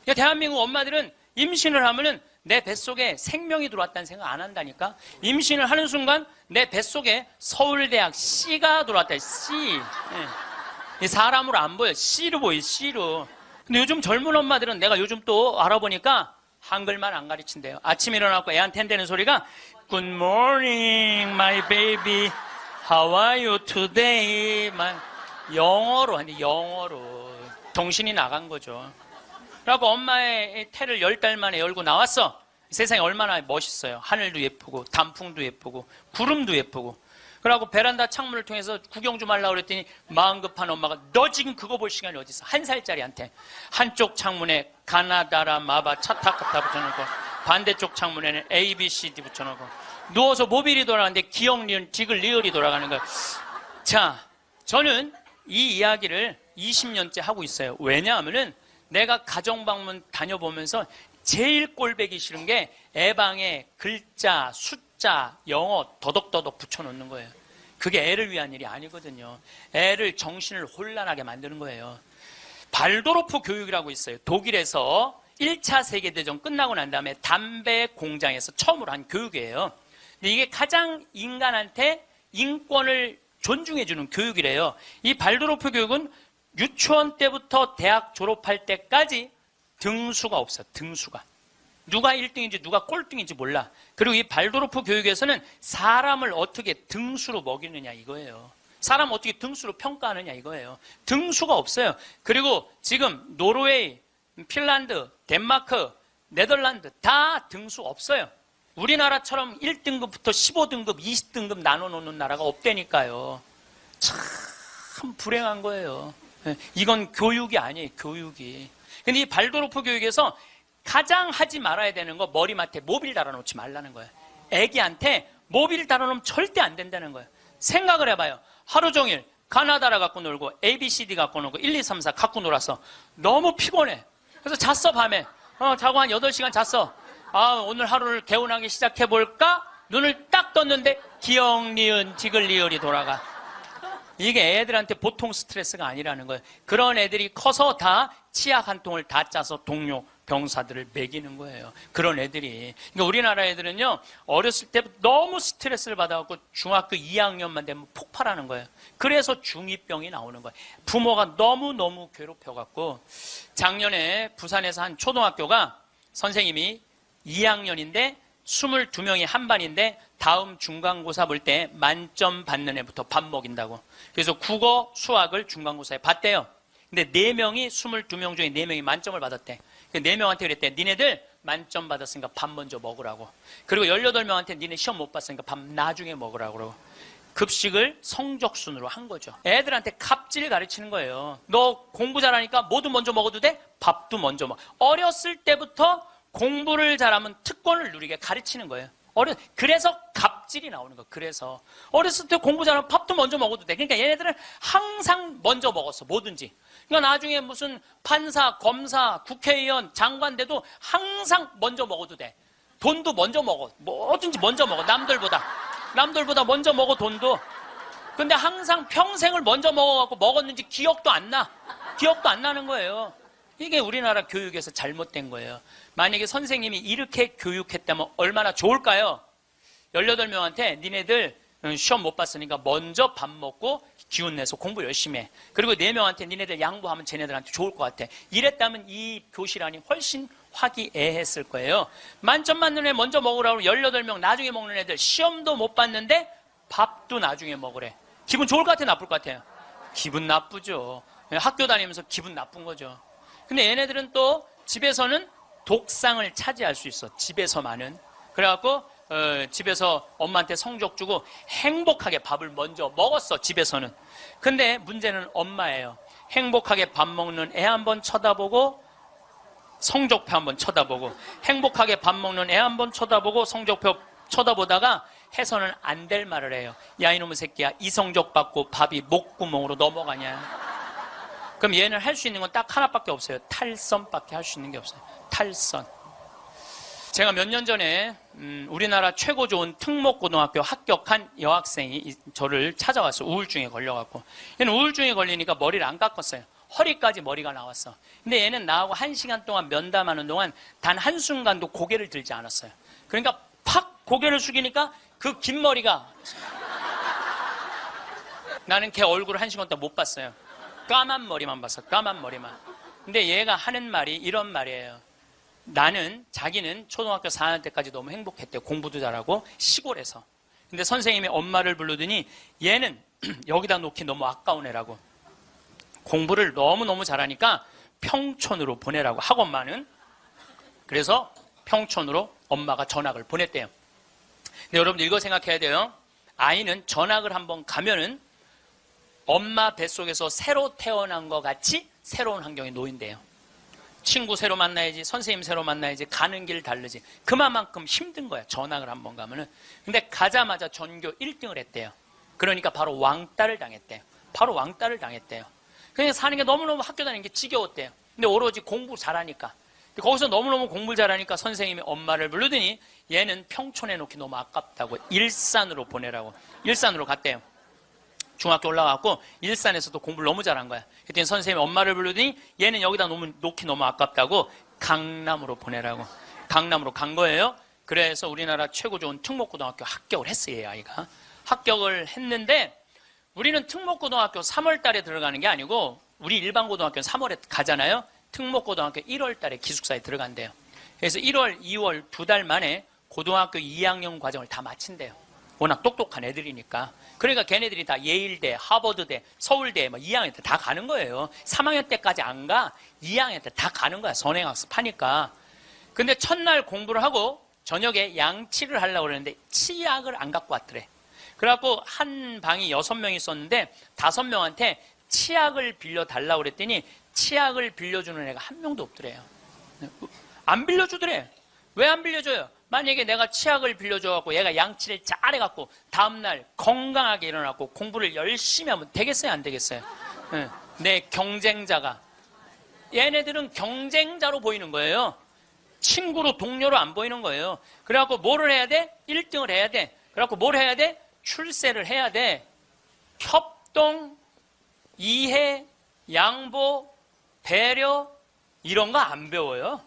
그러니까 대한민국 엄마들은 임신을 하면은 내 뱃속에 생명이 들어왔다는 생각 안 한다니까. 임신을 하는 순간 내 뱃속에 서울대학 C가 들어왔다. C. 이 사람으로 안 보여. C로 보여. C로. 근데 요즘 젊은 엄마들은 내가 요즘 또 알아보니까 한글만 안 가르친대요. 아침에 일어나고 애한테 한다는 소리가 Good morning, my baby. How are you today? 영어로 하는데 영어로. 정신이 나간 거죠. 그래갖고 엄마의 태를 10달 만에 열고 나왔어. 세상이 얼마나 멋있어요. 하늘도 예쁘고 단풍도 예쁘고 구름도 예쁘고. 그래갖고 베란다 창문을 통해서 구경 좀 하려고 그랬더니 마음 급한 엄마가 너 지금 그거 볼 시간이 어디 있어. 1살짜리한테 한쪽 창문에 가나다라 마바 차타카타 붙여놓고 반대쪽 창문에는 ABCD 붙여놓고 누워서 모빌이 돌아가는데 기억 리을 디글 리을이 돌아가는 거예요. 자, 저는 이 이야기를 20년째 하고 있어요. 왜냐하면은 내가 가정방문 다녀보면서 제일 꼴배기 싫은 게 애방에 글자, 숫자, 영어 더덕더덕 붙여놓는 거예요. 그게 애를 위한 일이 아니거든요. 애를 정신을 혼란하게 만드는 거예요. 발도르프 교육이라고 있어요. 독일에서 1차 세계대전 끝나고 난 다음에 담배 공장에서 처음으로 한 교육이에요. 근데 이게 가장 인간한테 인권을 존중해주는 교육이래요. 이 발도르프 교육은 유치원 때부터 대학 졸업할 때까지 등수가 없어. 등수가. 누가 1등인지 누가 꼴등인지 몰라. 그리고 이 발도르프 교육에서는 사람을 어떻게 등수로 먹이느냐 이거예요. 사람 어떻게 등수로 평가하느냐 이거예요. 등수가 없어요. 그리고 지금 노르웨이, 핀란드, 덴마크, 네덜란드 다 등수 없어요. 우리나라처럼 1등급부터 15등급, 20등급 나눠놓는 나라가 없다니까요. 참 불행한 거예요. 이건 교육이 아니에요. 교육이. 근데 이 발도르프 교육에서 가장 하지 말아야 되는 거 머리맡에 모빌 달아놓지 말라는 거예요. 애기한테 모빌 달아놓으면 절대 안 된다는 거예요. 생각을 해봐요. 하루 종일 가나다라 갖고 놀고 ABCD 갖고 놀고 1, 2, 3, 4 갖고 놀아서 너무 피곤해. 그래서 잤어 밤에. 자고 한 8시간 잤어. 오늘 하루를 개운하게 시작해볼까? 눈을 딱 떴는데 기억, 니은, 디글, 리을이 돌아가. 이게 애들한테 보통 스트레스가 아니라는 거예요. 그런 애들이 커서 다 치약 한 통을 다 짜서 동료 병사들을 먹이는 거예요. 그런 애들이. 그러니까 우리나라 애들은요, 어렸을 때부터 너무 스트레스를 받아갖고 중학교 2학년만 되면 폭발하는 거예요. 그래서 중2병이 나오는 거예요. 부모가 너무너무 괴롭혀갖고, 작년에 부산에서 한 초등학교가 선생님이 2학년인데 22명이 한 반인데 다음 중간고사 볼 때 만점 받는 애부터 밥 먹인다고. 그래서 국어, 수학을 중간고사에 봤대요. 근데 4명이 22명 중에 4명이 만점을 받았대. 4명한테 그랬대. 니네들 만점 받았으니까 밥 먼저 먹으라고. 그리고 18명한테 니네 시험 못 봤으니까 밥 나중에 먹으라고. 그러고. 급식을 성적순으로 한 거죠. 애들한테 갑질 가르치는 거예요. 너 공부 잘하니까 뭐도 먼저 먹어도 돼? 밥도 먼저 먹어. 어렸을 때부터 공부를 잘하면 특권을 누리게 가르치는 거예요. 그래서 갑질이 나오는 거예요. 그래서 어렸을 때 공부 잘하면 밥도 먼저 먹어도 돼. 그러니까 얘네들은 항상 먼저 먹었어. 뭐든지. 그러니까 나중에 무슨 판사, 검사, 국회의원, 장관 돼도 항상 먼저 먹어도 돼. 돈도 먼저 먹어. 뭐든지 먼저 먹어. 남들보다 먼저 먹어. 돈도. 근데 항상 평생을 먼저 먹어갖고 먹었는지 기억도 안 나. 기억도 안 나는 거예요. 이게 우리나라 교육에서 잘못된 거예요. 만약에 선생님이 이렇게 교육했다면 얼마나 좋을까요? 18명한테 니네들 시험 못 봤으니까 먼저 밥 먹고 기운 내서 공부 열심히 해. 그리고 4명한테 니네들 양보하면 쟤네들한테 좋을 것 같아. 이랬다면 이 교실 안이 훨씬 화기애애했을 거예요. 만점 맞는 애 먼저 먹으라고 18명 나중에 먹는 애들 시험도 못 봤는데 밥도 나중에 먹으래. 기분 좋을 것 같아요? 나쁠 것 같아요? 기분 나쁘죠. 학교 다니면서 기분 나쁜 거죠. 근데 얘네들은 또 집에서는 독상을 차지할 수 있어. 집에서만은. 그래갖고 집에서 엄마한테 성적 주고 행복하게 밥을 먼저 먹었어. 집에서는. 근데 문제는 엄마예요. 행복하게 밥 먹는 애 한번 쳐다보고 성적표 한번 쳐다보고 행복하게 밥 먹는 애 한번 쳐다보고 성적표 쳐다보다가 해서는 안 될 말을 해요. 야 이놈의 새끼야, 이 성적 받고 밥이 목구멍으로 넘어가냐. 그럼 얘는 할 수 있는 건 딱 하나밖에 없어요. 탈선밖에 할 수 있는 게 없어요. 탈선. 제가 몇 년 전에 우리나라 최고 좋은 특목고등학교 합격한 여학생이 저를 찾아왔어요. 우울증에 걸려갖고. 얘는 우울증에 걸리니까 머리를 안 깎았어요. 허리까지 머리가 나왔어. 근데 얘는 나하고 1시간 동안 면담하는 동안 단 한순간도 고개를 들지 않았어요. 그러니까 팍 고개를 숙이니까 그 긴 머리가, 나는 걔 얼굴을 1시간 동안 못 봤어요. 까만 머리만 봤어. 까만 머리만. 근데 얘가 하는 말이 이런 말이에요. 자기는 초등학교 4학년 때까지 너무 행복했대요. 공부도 잘하고 시골에서. 근데 선생님이 엄마를 부르더니 얘는 여기다 놓기 너무 아까운 애라고. 공부를 너무너무 잘하니까 평촌으로 보내라고, 학원만은. 그래서 평촌으로 엄마가 전학을 보냈대요. 근데 여러분들 이거 생각해야 돼요. 아이는 전학을 한번 가면은 엄마 뱃속에서 새로 태어난 것 같이 새로운 환경에 놓인대요. 친구 새로 만나야지, 선생님 새로 만나야지, 가는 길 다르지. 그만큼 힘든 거야, 전학을 한번 가면은. 근데 가자마자 전교 1등을 했대요. 그러니까 바로 왕따를 당했대요. 바로 왕따를 당했대요. 그냥 사는 게 너무너무 학교 다니는 게 지겨웠대요. 근데 오로지 공부 잘하니까. 거기서 너무너무 공부를 잘하니까 선생님이 엄마를 부르더니 얘는 평촌에 놓기 너무 아깝다고 일산으로 보내라고. 일산으로 갔대요. 중학교 올라가고 일산에서도 공부를 너무 잘한 거야. 그랬더니 선생님이 엄마를 부르더니 얘는 여기다 놓기 너무 아깝다고 강남으로 보내라고. 강남으로 간 거예요. 그래서 우리나라 최고 좋은 특목고등학교 합격을 했어요, 이 아이가. 합격을 했는데 우리는 특목고등학교 3월 달에 들어가는 게 아니고 우리 일반고등학교는 3월에 가잖아요. 특목고등학교 1월 달에 기숙사에 들어간대요. 그래서 1월, 2월 2달 만에 고등학교 2학년 과정을 다 마친대요. 워낙 똑똑한 애들이니까. 그러니까 걔네들이 다 예일대, 하버드대, 서울대 2학년 때 다 가는 거예요. 3학년 때까지 안 가. 2학년 때 다 가는 거야. 선행학습 하니까. 근데 첫날 공부를 하고 저녁에 양치를 하려고 그랬는데 치약을 안 갖고 왔더래. 그래갖고 한 방이 6명이 있었는데 5명한테 치약을 빌려달라고 그랬더니 치약을 빌려주는 애가 한 명도 없더래요. 안 빌려주더래. 왜 안 빌려줘요? 만약에 내가 치약을 빌려줘갖고 얘가 양치를 잘해갖고 다음날 건강하게 일어나고 공부를 열심히 하면 되겠어요? 안 되겠어요? 내 경쟁자가. 얘네들은 경쟁자로 보이는 거예요. 친구로, 동료로 안 보이는 거예요. 그래갖고 뭐를 해야 돼? 1등을 해야 돼. 그래갖고 뭘 해야 돼? 출세를 해야 돼. 협동, 이해, 양보, 배려, 이런 거 안 배워요.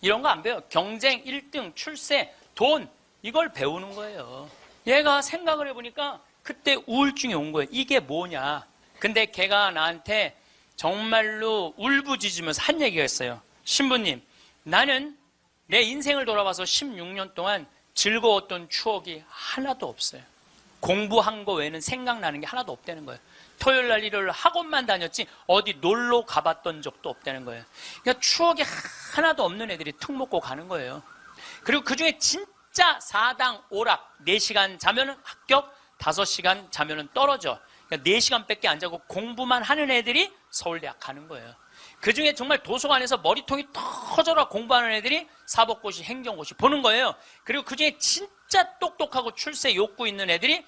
이런 거 안 배워요. 경쟁, 1등, 출세, 돈, 이걸 배우는 거예요. 얘가 생각을 해보니까 그때 우울증이 온 거예요. 이게 뭐냐. 근데 걔가 나한테 정말로 울부짖으면서 한 얘기가 있어요. 신부님, 나는 내 인생을 돌아봐서 16년 동안 즐거웠던 추억이 하나도 없어요. 공부한 거 외에는 생각나는 게 하나도 없다는 거예요. 토요일 날 일요일 학원만 다녔지 어디 놀러 가봤던 적도 없다는 거예요. 그러니까 추억이 하나도 없는 애들이 특목고 가는 거예요. 그리고 그중에 진짜 4당 오락 4시간 자면은 합격, 5시간 자면은 떨어져. 그러니까 4시간밖에 안 자고 공부만 하는 애들이 서울대학 가는 거예요. 그중에 정말 도서관에서 머리통이 터져라 공부하는 애들이 사법고시, 행정고시 보는 거예요. 그리고 그중에 진짜 똑똑하고 출세 욕구 있는 애들이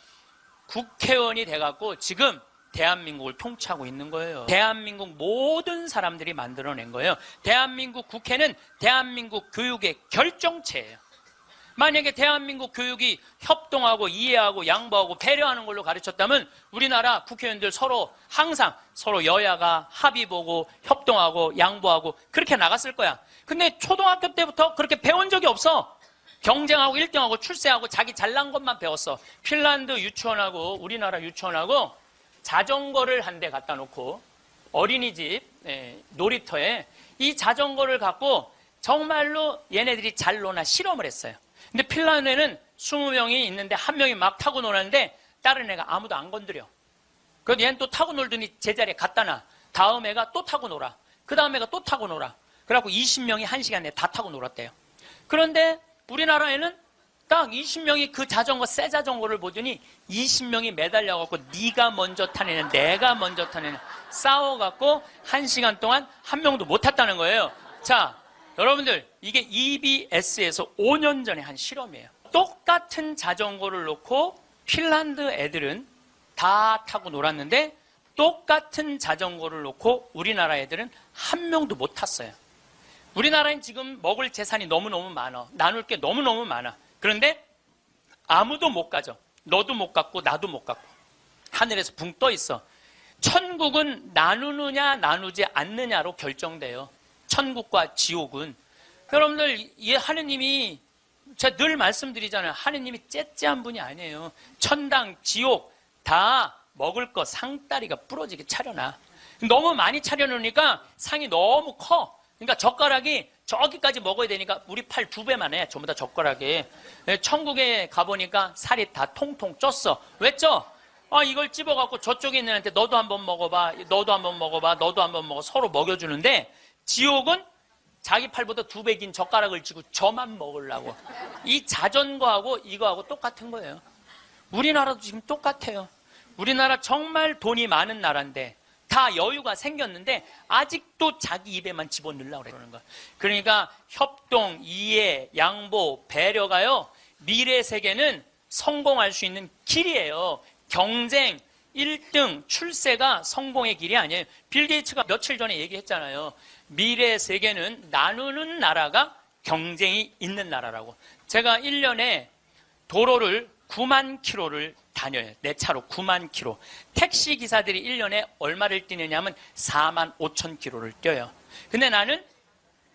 국회의원이 돼갖고 지금 대한민국을 통치하고 있는 거예요. 대한민국 모든 사람들이 만들어낸 거예요. 대한민국 국회는 대한민국 교육의 결정체예요. 만약에 대한민국 교육이 협동하고 이해하고 양보하고 배려하는 걸로 가르쳤다면 우리나라 국회의원들 항상 서로 여야가 합의 보고 협동하고 양보하고 그렇게 나갔을 거야. 근데 초등학교 때부터 그렇게 배운 적이 없어. 경쟁하고 1등하고 출세하고 자기 잘난 것만 배웠어. 핀란드 유치원하고 우리나라 유치원하고 자전거를 한 대 갖다 놓고 어린이집 놀이터에 이 자전거를 갖고 정말로 얘네들이 잘 노나 실험을 했어요. 근데 핀란드에는 20명이 있는데 한 명이 막 타고 노는데 다른 애가 아무도 안 건드려. 그래서 얘는 또 타고 놀더니 제자리에 갖다 놔. 다음 애가 또 타고 놀아. 그 다음 애가 또 타고 놀아. 그래갖고 20명이 1시간 내에 다 타고 놀았대요. 그런데 우리나라에는 딱 20명이 그 자전거, 새 자전거를 보더니 20명이 매달려갖고 네가 먼저 타내냐 내가 먼저 타내냐 싸워갖고 1시간 동안 한 명도 못 탔다는 거예요. 자, 여러분들 이게 EBS에서 5년 전에 한 실험이에요. 똑같은 자전거를 놓고 핀란드 애들은 다 타고 놀았는데 똑같은 자전거를 놓고 우리나라 애들은 한 명도 못 탔어요. 우리나라엔 지금 먹을 재산이 너무너무 많아. 나눌 게 너무너무 많아. 그런데 아무도 못 가죠. 너도 못 갔고 나도 못 갔고 하늘에서 붕 떠 있어. 천국은 나누느냐 나누지 않느냐로 결정돼요. 천국과 지옥은. 여러분들, 하느님이, 제가 늘 말씀드리잖아요. 하느님이 째째한 분이 아니에요. 천당, 지옥 다 먹을 거 상다리가 부러지게 차려놔. 너무 많이 차려놓으니까 상이 너무 커. 그러니까 젓가락이 저기까지 먹어야 되니까 우리 팔 2배만 해. 전부 다 젓가락에. 천국에 가보니까 살이 다 통통 쪘어. 왜 쪄? 이걸 찝어갖고 저쪽에 있는 애한테 너도 한번 먹어봐. 너도 한번 먹어봐. 너도 한번 먹어. 서로 먹여주는데, 지옥은 자기 팔보다 2배 긴 젓가락을 쥐고 저만 먹으려고. 이 자전거하고 이거하고 똑같은 거예요. 우리나라도 지금 똑같아요. 우리나라 정말 돈이 많은 나라인데 다 여유가 생겼는데 아직도 자기 입에만 집어넣으려고 그러는 거야. 그러니까 협동, 이해, 양보, 배려가요, 미래 세계는 성공할 수 있는 길이에요. 경쟁, 1등, 출세가 성공의 길이 아니에요. 빌 게이츠가 며칠 전에 얘기했잖아요. 미래 세계는 나누는 나라가 경쟁이 있는 나라라고. 제가 1년에 도로를 9만 킬로를 다녀요. 내 차로 9만 킬로. 택시 기사들이 1년에 얼마를 뛰느냐 하면 4만 5천 킬로를 뛰어요. 근데 나는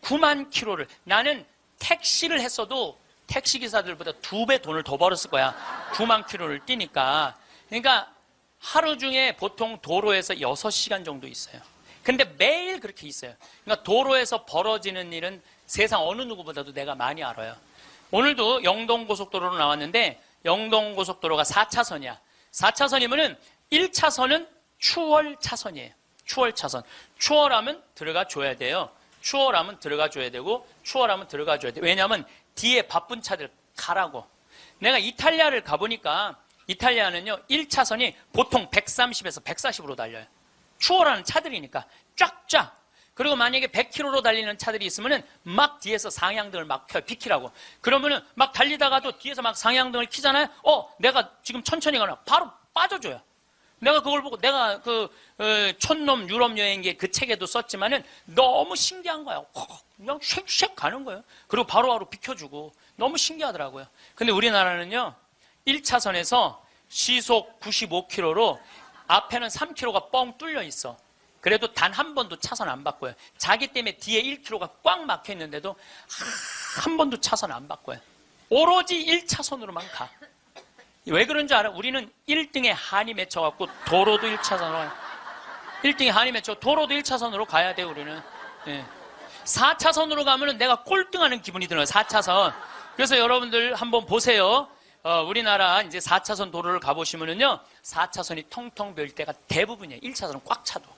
9만 킬로를, 나는 택시를 했어도 택시 기사들보다 2배 돈을 더 벌었을 거야. 9만 킬로를 뛰니까. 그러니까 하루 중에 보통 도로에서 6시간 정도 있어요. 근데 매일 그렇게 있어요. 그러니까 도로에서 벌어지는 일은 세상 어느 누구보다도 내가 많이 알아요. 오늘도 영동고속도로로 나왔는데, 영동고속도로가 4차선이야. 4차선이면은 1차선은 추월차선이에요. 추월차선. 추월하면 들어가 줘야 돼요. 추월하면 들어가 줘야 되고, 추월하면 들어가 줘야 돼요. 왜냐하면 뒤에 바쁜 차들 가라고. 내가 이탈리아를 가보니까, 이탈리아는요, 1차선이 보통 130에서 140으로 달려요. 추월하는 차들이니까 쫙쫙. 그리고 만약에 100km로 달리는 차들이 있으면은 막 뒤에서 상향등을 막 켜요. 비키라고. 그러면은 막 달리다가도 뒤에서 막 상향등을 켜잖아요. 내가 지금 천천히 가나 바로 빠져줘요. 내가 그걸 보고, 내가 촌놈 유럽 여행기 그 책에도 썼지만은 너무 신기한 거야. 그냥 쉑쉑 가는 거예요. 그리고 바로바로 비켜주고. 너무 신기하더라고요. 근데 우리나라는요, 1차선에서 시속 95km로 앞에는 3km가 뻥 뚫려 있어. 그래도 단 한 번도 차선 안 바꿔요. 자기 때문에 뒤에 1km가 꽉 막혀 있는데도 한 번도 차선 안 바꿔요. 오로지 1차선으로만 가. 왜 그런 줄 알아? 우리는 1등에 한이 맺혀갖고 도로도 1차선으로, 1등에 한이 맺혀 도로도 1차선으로 가야 돼, 우리는. 4차선으로 가면은 내가 꼴등하는 기분이 들어요, 4차선. 그래서 여러분들 한번 보세요. 우리나라 이제 4차선 도로를 가보시면은요, 4차선이 텅텅 비일 때가 대부분이에요. 1차선은 꽉 차도.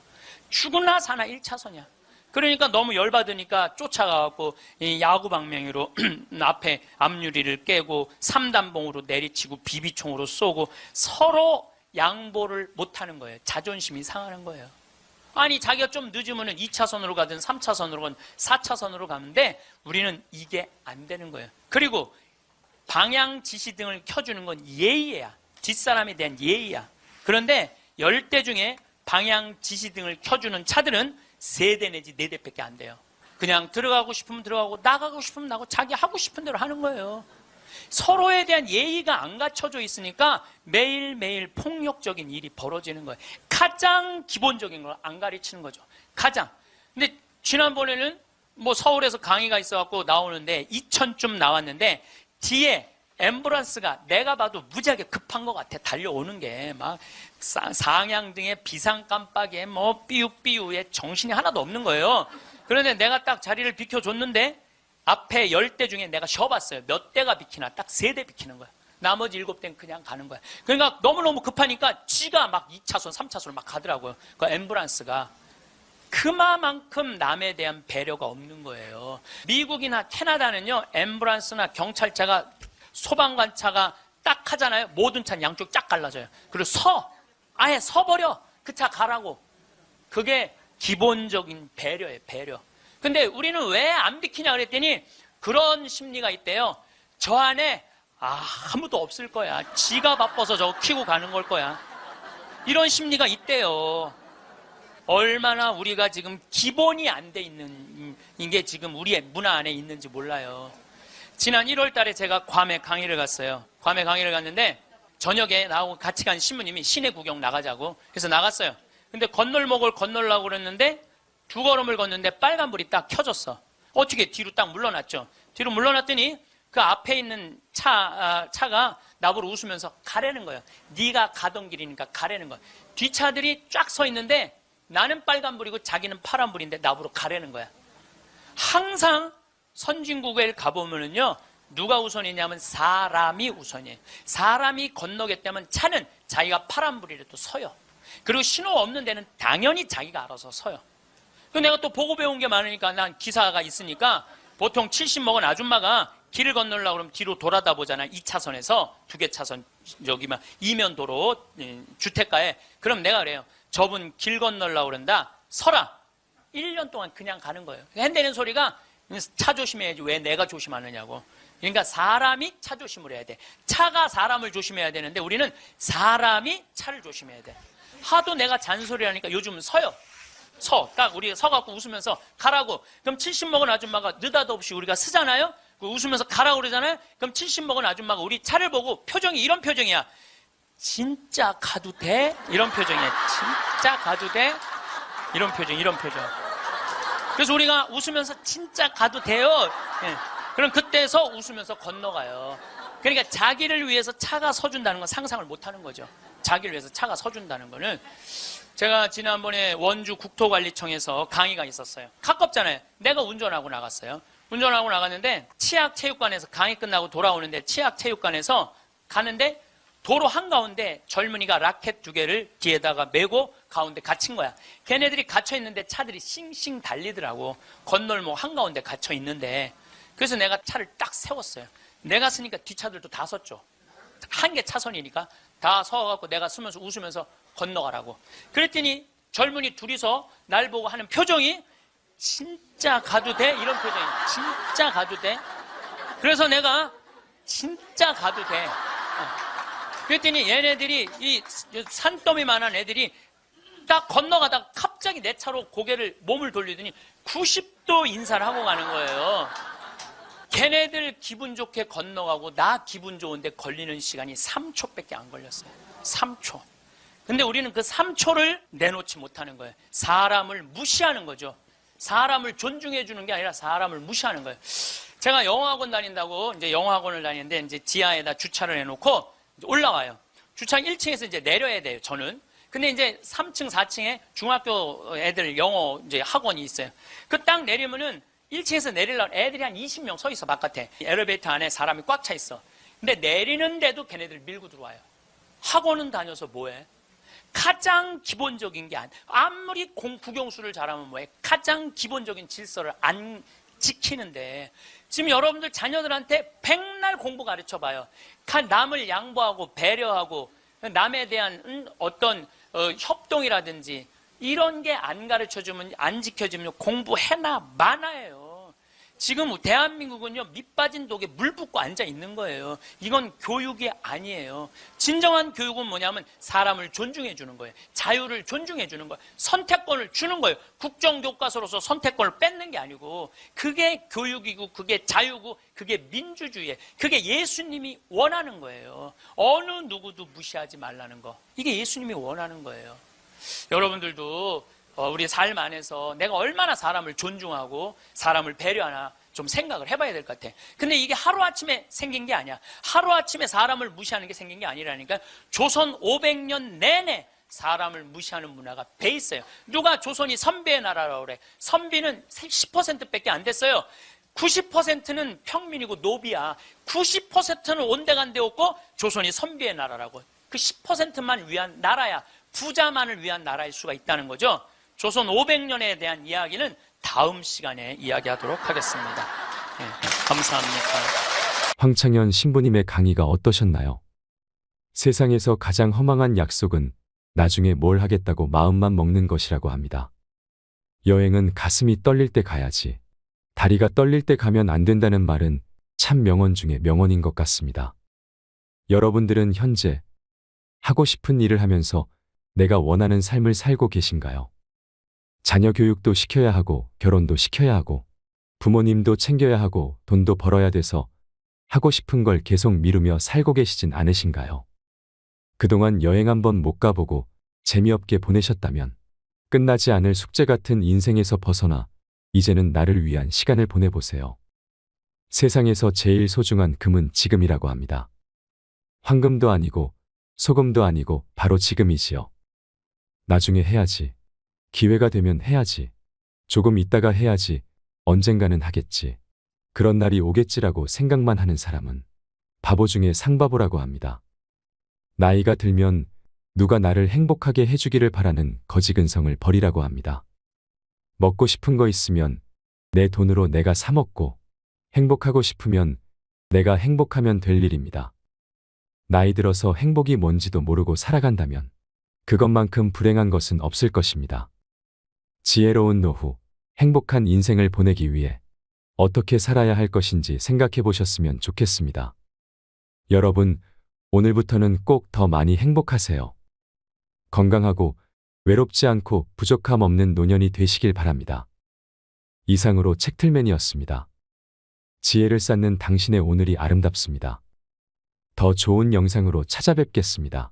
죽으나 사나 1차선이야. 그러니까 너무 열받으니까 쫓아가갖고 이 야구 방망이로 앞에 앞유리를 깨고 3단봉으로 내리치고 비비총으로 쏘고 서로 양보를 못하는 거예요. 자존심이 상하는 거예요. 아니, 자기가 좀 늦으면은 2차선으로 가든 3차선으로 가든 4차선으로 가는데 우리는 이게 안 되는 거예요. 그리고 방향 지시등을 켜주는 건 예의야. 뒷사람에 대한 예의야. 그런데 10대 중에 방향 지시등을 켜주는 차들은 3대 내지 4대밖에 안 돼요. 그냥 들어가고 싶으면 들어가고 나가고 싶으면 나가고 자기 하고 싶은 대로 하는 거예요. 서로에 대한 예의가 안 갖춰져 있으니까 매일매일 폭력적인 일이 벌어지는 거예요. 가장 기본적인 걸 안 가르치는 거죠. 가장. 근데 지난번에는 뭐 서울에서 강의가 있어갖고 나오는데 2000쯤 나왔는데 뒤에 앰뷸런스가 내가 봐도 무지하게 급한 것 같아. 달려오는 게 막 상향등에 비상 깜빡이에 뭐 삐우삐우에 정신이 하나도 없는 거예요. 그런데 내가 딱 자리를 비켜줬는데 앞에 10대 중에 내가 쉬어봤어요. 몇 대가 비키나? 딱 3대 비키는 거야. 나머지 7대는 그냥 가는 거야. 그러니까 너무너무 급하니까 지가 막 2차선, 3차선을 막 가더라고요. 그 앰뷸런스가. 그만큼 남에 대한 배려가 없는 거예요. 미국이나 캐나다는요, 앰뷸런스나 경찰차가 소방관차가 딱 하잖아요. 모든 차는 양쪽 쫙 갈라져요. 그리고 아예 서버려. 그 차 가라고. 그게 기본적인 배려예요, 배려. 근데 우리는 왜 안 비키냐 그랬더니 그런 심리가 있대요. 저 안에 아무도 없을 거야. 지가 바빠서 저거 키고 가는 걸 거야. 이런 심리가 있대요. 얼마나 우리가 지금 기본이 안 돼 있는 게 지금 우리의 문화 안에 있는지 몰라요. 지난 1월 달에 제가 괌에 강의를 갔어요. 괌에 강의를 갔는데 저녁에 나하고 같이 간 신부님이 시내 구경 나가자고. 그래서 나갔어요. 근데 건널목을 건널려고 그랬는데 두 걸음을 걷는데 빨간불이 딱 켜졌어. 어떻게 뒤로 딱 물러났죠. 뒤로 물러났더니 그 앞에 있는 차가 나보고 웃으면서 가라는 거야. 네가 가던 길이니까 가라는 거야. 뒷차들이 쫙 서 있는데 나는 빨간불이고 자기는 파란불인데 나보고 가라는 거야. 항상 선진국에 가보면은요, 누가 우선이냐면 사람이 우선이에요. 사람이 건너겠다면 차는 자기가 파란불이라도 서요. 그리고 신호 없는 데는 당연히 자기가 알아서 서요. 내가 또 보고 배운 게 많으니까 난 기사가 있으니까 보통 70 먹은 아줌마가 길을 건너려고 그러면 뒤로 돌아다 보잖아. 2차선에서 2개 차선 여기만 이면 도로 주택가에. 그럼 내가 그래요. 저분 길 건너려고 그런다. 서라. 1년 동안 그냥 가는 거예요. 핸대는 소리가 차 조심해야지 왜 내가 조심하느냐고. 그러니까 사람이 차 조심을 해야 돼. 차가 사람을 조심해야 되는데 우리는 사람이 차를 조심해야 돼. 하도 내가 잔소리하니까 요즘은 서요. 딱 우리가 서갖고 웃으면서 가라고. 그럼 70 먹은 아줌마가 느닷없이 우리가 쓰잖아요. 웃으면서 가라고 그러잖아요. 그럼 70 먹은 아줌마가 우리 차를 보고 표정이 이런 표정이야. 진짜 가도 돼? 이런 표정이야. 진짜 가도 돼? 이런 표정. 그래서 우리가 웃으면서 진짜 가도 돼요? 예. 그럼 그때서 웃으면서 건너가요. 그러니까 자기를 위해서 차가 서준다는 건 상상을 못하는 거죠. 자기를 위해서 차가 서준다는 거는. 제가 지난번에 원주 국토관리청에서 강의가 있었어요. 가깝잖아요. 내가 운전하고 나갔어요. 운전하고 나갔는데 치악체육관에서 강의 끝나고 돌아오는데 치악체육관에서 가는데 도로 한가운데 젊은이가 라켓 2개를 뒤에다가 메고 가운데 갇힌 거야. 걔네들이 갇혀있는데 차들이 싱싱 달리더라고. 건널목 한가운데 갇혀있는데. 그래서 내가 차를 딱 세웠어요. 내가 쓰니까 뒷차들도 다 섰죠. 한 개 차선이니까 다 서갖고 내가 쓰면서 웃으면서 건너가라고. 그랬더니 젊은이 둘이서 날 보고 하는 표정이 진짜 가도 돼? 이런 표정이. 진짜 가도 돼? 그래서 내가 진짜 가도 돼. 그랬더니 얘네들이 이 산더미만한 애들이 딱 건너가다가 갑자기 내 차로 몸을 돌리더니 90도 인사를 하고 가는 거예요. 걔네들 기분 좋게 건너가고 나 기분 좋은데 걸리는 시간이 3초밖에 안 걸렸어요. 3초. 근데 우리는 그 3초를 내놓지 못하는 거예요. 사람을 무시하는 거죠. 사람을 존중해 주는 게 아니라 사람을 무시하는 거예요. 제가 영어학원 다닌다고 이제 영어학원을 다니는데 이제 지하에다 주차를 해놓고 올라와요. 주차 1층에서 이제 내려야 돼요, 저는. 근데 이제 3층, 4층에 중학교 애들 영어 이제 학원이 있어요. 그 딱 내리면은 1층에서 내리려면 애들이 한 20명 서 있어, 바깥에. 엘리베이터 안에 사람이 꽉 차 있어. 근데 내리는데도 걔네들 밀고 들어와요. 학원은 다녀서 뭐해? 가장 기본적인 게 아무리 국영수를 잘하면 뭐해? 가장 기본적인 질서를 안 지키는데 지금 여러분들 자녀들한테 백날 공부 가르쳐봐요. 남을 양보하고 배려하고 남에 대한 어떤 협동이라든지 이런 게 안 가르쳐주면 안 지켜주면 공부해나 마나예요. 지금 대한민국은요, 밑빠진 독에 물 붓고 앉아 있는 거예요. 이건 교육이 아니에요. 진정한 교육은 뭐냐면 사람을 존중해 주는 거예요. 자유를 존중해 주는 거예요. 선택권을 주는 거예요. 국정교과서로서 선택권을 뺏는 게 아니고 그게 교육이고 그게 자유고 그게 민주주의예요. 그게 예수님이 원하는 거예요. 어느 누구도 무시하지 말라는 거. 이게 예수님이 원하는 거예요. 여러분들도 우리 삶 안에서 내가 얼마나 사람을 존중하고 사람을 배려하나 좀 생각을 해봐야 될 것 같아. 근데 이게 하루아침에 생긴 게 아니야. 하루아침에 사람을 무시하는 게 생긴 게 아니라니까. 조선 500년 내내 사람을 무시하는 문화가 배 있어요. 누가 조선이 선비의 나라라고 그래. 선비는 10%밖에 안 됐어요. 90%는 평민이고 노비야. 90%는 온데간데 없고 조선이 선비의 나라라고. 그 10%만 위한 나라야. 부자만을 위한 나라일 수가 있다는 거죠. 조선 500년에 대한 이야기는 다음 시간에 이야기하도록 하겠습니다. 네, 감사합니다. 황창현 신부님의 강의가 어떠셨나요? 세상에서 가장 허망한 약속은 나중에 뭘 하겠다고 마음만 먹는 것이라고 합니다. 여행은 가슴이 떨릴 때 가야지. 다리가 떨릴 때 가면 안 된다는 말은 참 명언 중에 명언인 것 같습니다. 여러분들은 현재 하고 싶은 일을 하면서 내가 원하는 삶을 살고 계신가요? 자녀 교육도 시켜야 하고 결혼도 시켜야 하고 부모님도 챙겨야 하고 돈도 벌어야 돼서 하고 싶은 걸 계속 미루며 살고 계시진 않으신가요? 그동안 여행 한번 못 가보고 재미없게 보내셨다면 끝나지 않을 숙제 같은 인생에서 벗어나 이제는 나를 위한 시간을 보내보세요. 세상에서 제일 소중한 금은 지금이라고 합니다. 황금도 아니고 소금도 아니고 바로 지금이지요. 나중에 해야지. 기회가 되면 해야지. 조금 있다가 해야지. 언젠가는 하겠지. 그런 날이 오겠지라고 생각만 하는 사람은 바보 중에 상바보라고 합니다. 나이가 들면 누가 나를 행복하게 해주기를 바라는 거지근성을 버리라고 합니다. 먹고 싶은 거 있으면 내 돈으로 내가 사 먹고 행복하고 싶으면 내가 행복하면 될 일입니다. 나이 들어서 행복이 뭔지도 모르고 살아간다면 그것만큼 불행한 것은 없을 것입니다. 지혜로운 노후, 행복한 인생을 보내기 위해 어떻게 살아야 할 것인지 생각해 보셨으면 좋겠습니다. 여러분, 오늘부터는 꼭 더 많이 행복하세요. 건강하고 외롭지 않고 부족함 없는 노년이 되시길 바랍니다. 이상으로 책틀맨이었습니다. 지혜를 쌓는 당신의 오늘이 아름답습니다. 더 좋은 영상으로 찾아뵙겠습니다.